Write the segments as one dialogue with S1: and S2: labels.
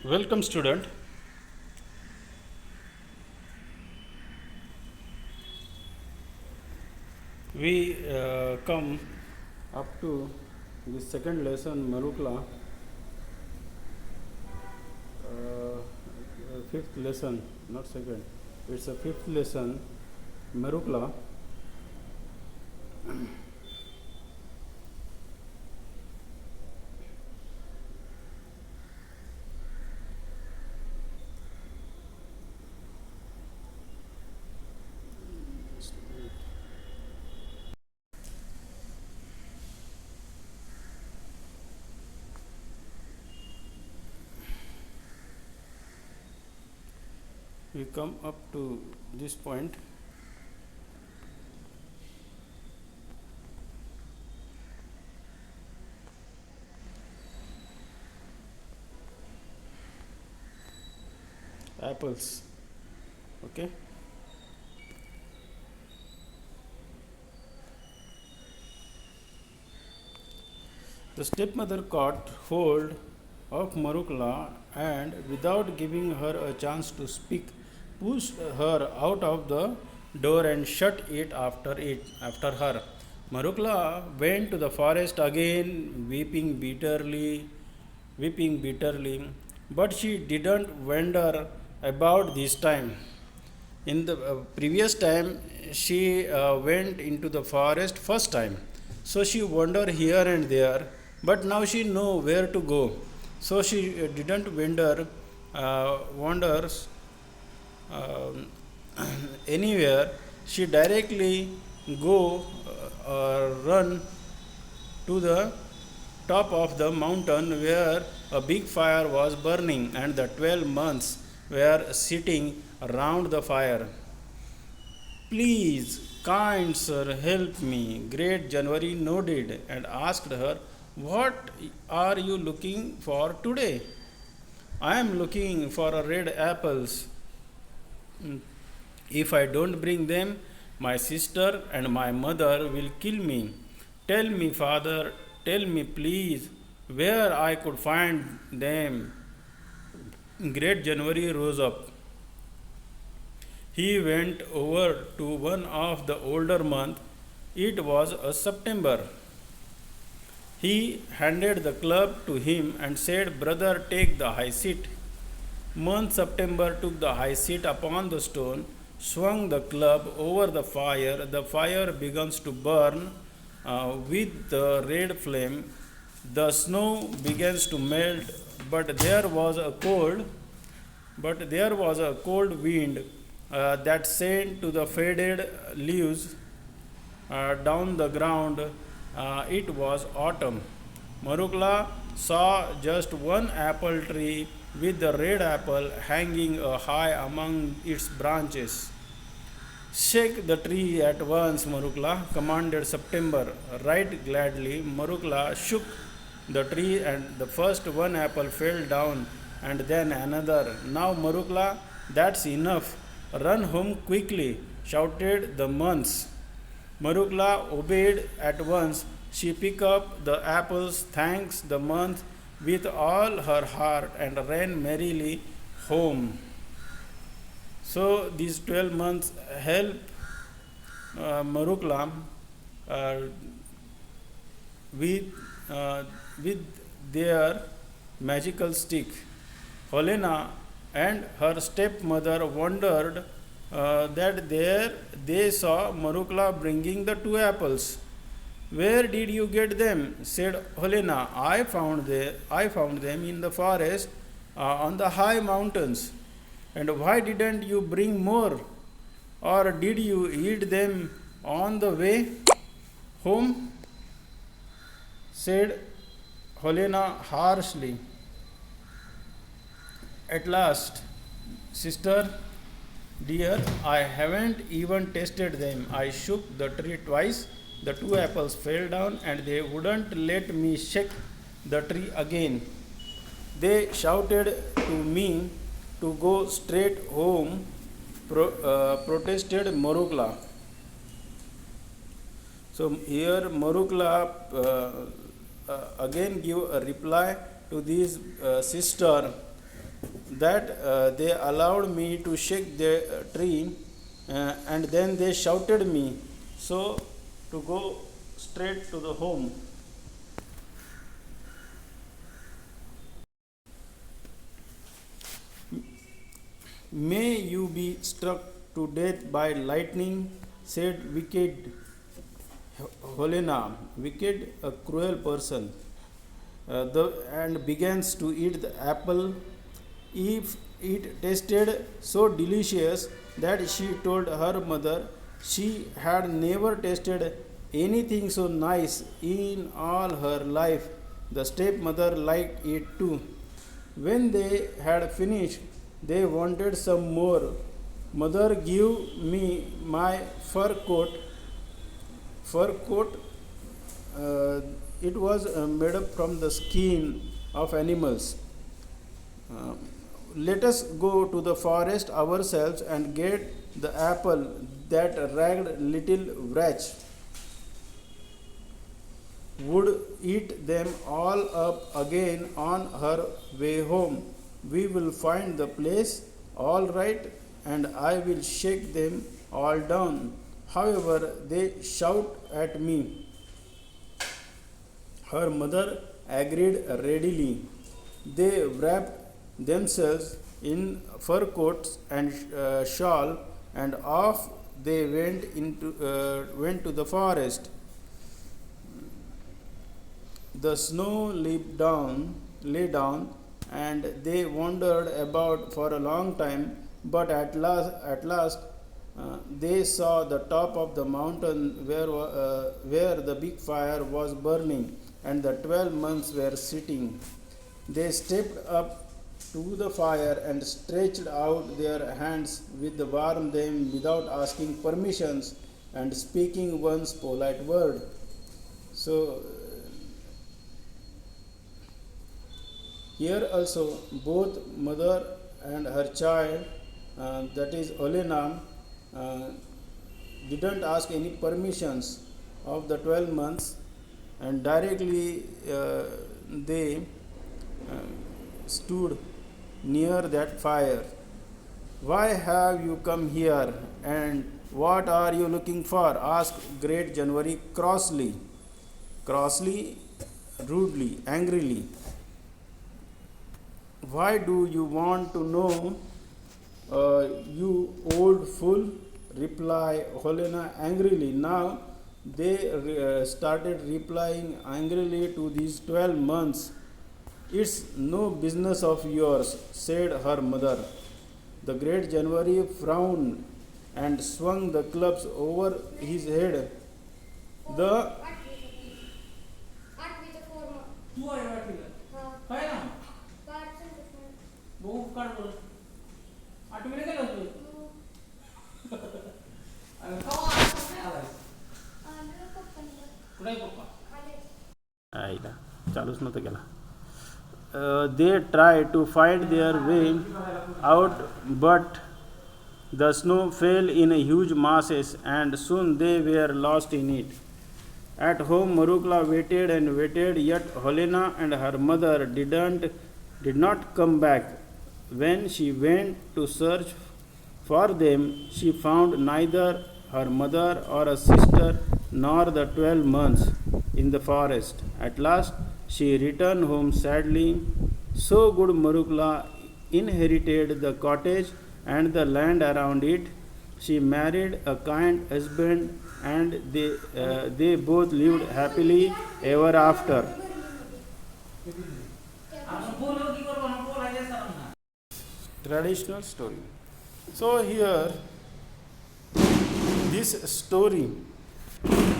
S1: Welcome, student. We come up to the second lesson, Marukla, fifth lesson, not second. It's a fifth lesson, Marukla. We come up to this point. Apples. Okay. The stepmother caught hold of Marukla and, without giving her a chance to speak, pushed her out of the door and shut it after her. Marukla went to the forest again, weeping bitterly, but she didn't wander about this time. In the previous time, she went into the forest first time, so she wandered here and there, but now she know where to go, so she didn't wanders um, anywhere. She directly go run to the top of the mountain where a big fire was burning and the 12 months were sitting around the fire. Please, kind sir, help me. Great January nodded and asked her, what are you looking for today? I am looking for red apples. If I don't bring them, my sister and my mother will kill me. Tell me, father, tell me, please, where I could find them. Great January rose up. He went over to one of the older months. It was a September. He handed the club to him and said, brother, take the high seat. Month September took the high seat upon the stone, swung the club over the fire. The fire begins to burn with the red flame. The snow begins to melt, but there was a cold wind that sent to the faded leaves down the ground. It was autumn. Marukla saw just one apple tree with the red apple hanging high among its branches. Shake the tree at once, Marukla, commanded September. Right gladly, Marukla shook the tree, and the first one apple fell down, and then another. Now, Marukla, that's enough. Run home quickly, shouted the months. Marukla obeyed at once. She picked up the apples, thanked the month with all her heart, and ran merrily home. So these 12 months help Marukla uh, with, with their magical stick. Helena and her stepmother wondered that there they saw Marukla bringing the two apples. Where did you get them? Said Helena. I found them in the forest on the high mountains. And why didn't you bring more? Or did you eat them on the way home? Said Helena harshly. At last, sister dear, I haven't even tasted them. I shook the tree twice. The two apples fell down and they wouldn't let me shake the tree again. They shouted to me to go straight home, protested Marukla. So here Marukla again give a reply to this sister that they allowed me to shake the tree, and then they shouted me so to go straight to the home. May you be struck to death by lightning, said wicked Helena, wicked, a cruel person, and begins to eat the apple. If it tasted so delicious that she told her mother she had never tasted anything so nice in all her life. The stepmother liked it too. When they had finished, they wanted some more. Mother, give me my fur coat. Fur coat, it was made up from the skin of animals. Uh, Let us go to the forest ourselves and get the apple, that ragged little wretch would eat them all up again on her way home. We will find the place all right, and I will shake them all down. However, they shout at me. Her mother agreed readily. They wrapped themselves in fur coats and shawl, and off they went to the forest. The snow lay down, and they wandered about for a long time. But at last, they saw the top of the mountain where the big fire was burning, and the 12 months were sitting. They stepped up to the fire and stretched out their hands with the warm them without asking permissions and speaking one's polite word. So here also both mother and her child, that is Olena, uh, didn't ask any permissions of the 12 months, and directly they uh, stood near that fire. Why have you come here, and what are you looking for? Asked Great January crossly, rudely, angrily. Why do you want to know, you old fool? Reply Helena angrily. Now they started replying angrily to these 12 months. It's no business of yours, said her mother. The great January frowned and swung the clubs over his head. The
S2: तू आहे वाटली का काय ना बघू काढ बोल आठवले गेलो तू अरे काय आलाय कुठे पप्पा
S1: आईला चालूच नव्हतं केला. They tried to find their way out, but the snow fell in huge masses, and soon they were lost in it. At home, Marukla waited and waited, yet Helena and her mother did not come back. When she went to search for them, she found neither her mother or a sister nor the 12 months in the forest. At last, she returned home sadly. So good Marukla inherited the cottage and the land around it. She married a kind husband, and they both lived happily ever after. Traditional story. So here, this story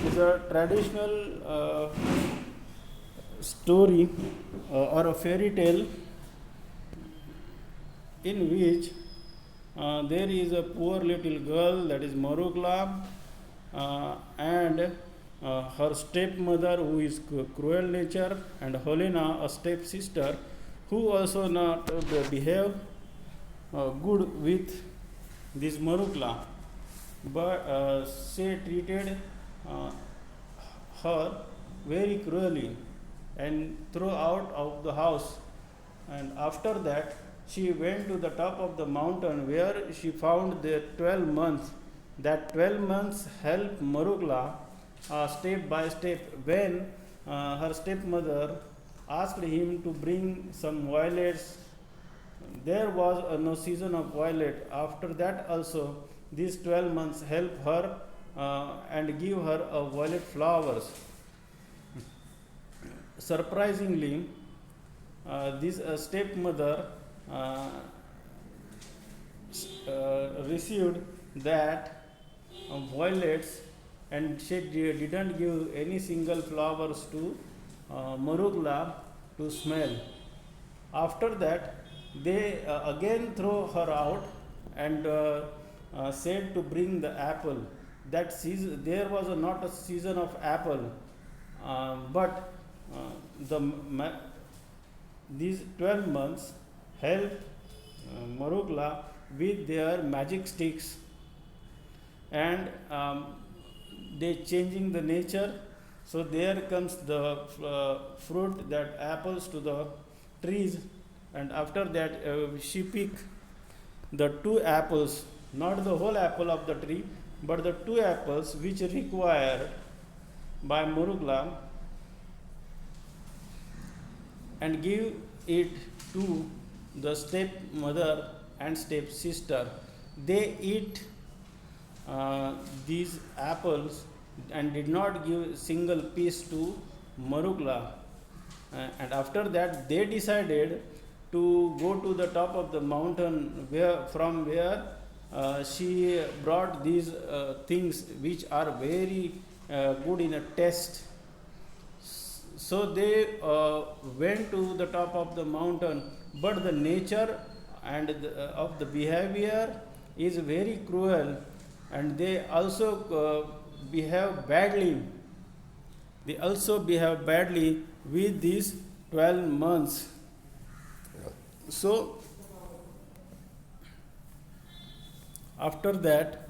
S1: is a traditional story or a fairy tale in which there is a poor little girl, that is Marukla, and her stepmother, who is cruel nature, and Helena, a stepsister, who also not behave good with this Marukla, but she treated her very cruelly. and threw out of the house. And after that, she went to the top of the mountain where she found the 12 months. That 12 months helped Marugla step by step when her stepmother asked him to bring some violets. There was no season of violet. After that, also, these 12 months help her and give her violet flowers. Surprisingly, this stepmother uh, received that violets, and she didn't give any single flowers to Marugla to smell. After that, they again throw her out and said to bring the apple. That season, there was not a season of apple, but the these 12 months helped Marugla with their magic sticks, and they changing the nature. So there comes the fruit, that apples to the trees, and after that she pick the two apples, not the whole apple of the tree, but the two apples which required by Marugla, and give it to the stepmother and stepsister. They eat these apples and did not give single piece to Marugla. And after that, they decided to go to the top of the mountain from where she brought these things which are very good in a taste. So they went to the top of the mountain, but the nature and of the behavior is very cruel, and they also behave badly. They also behave badly with these 12 months. So after that,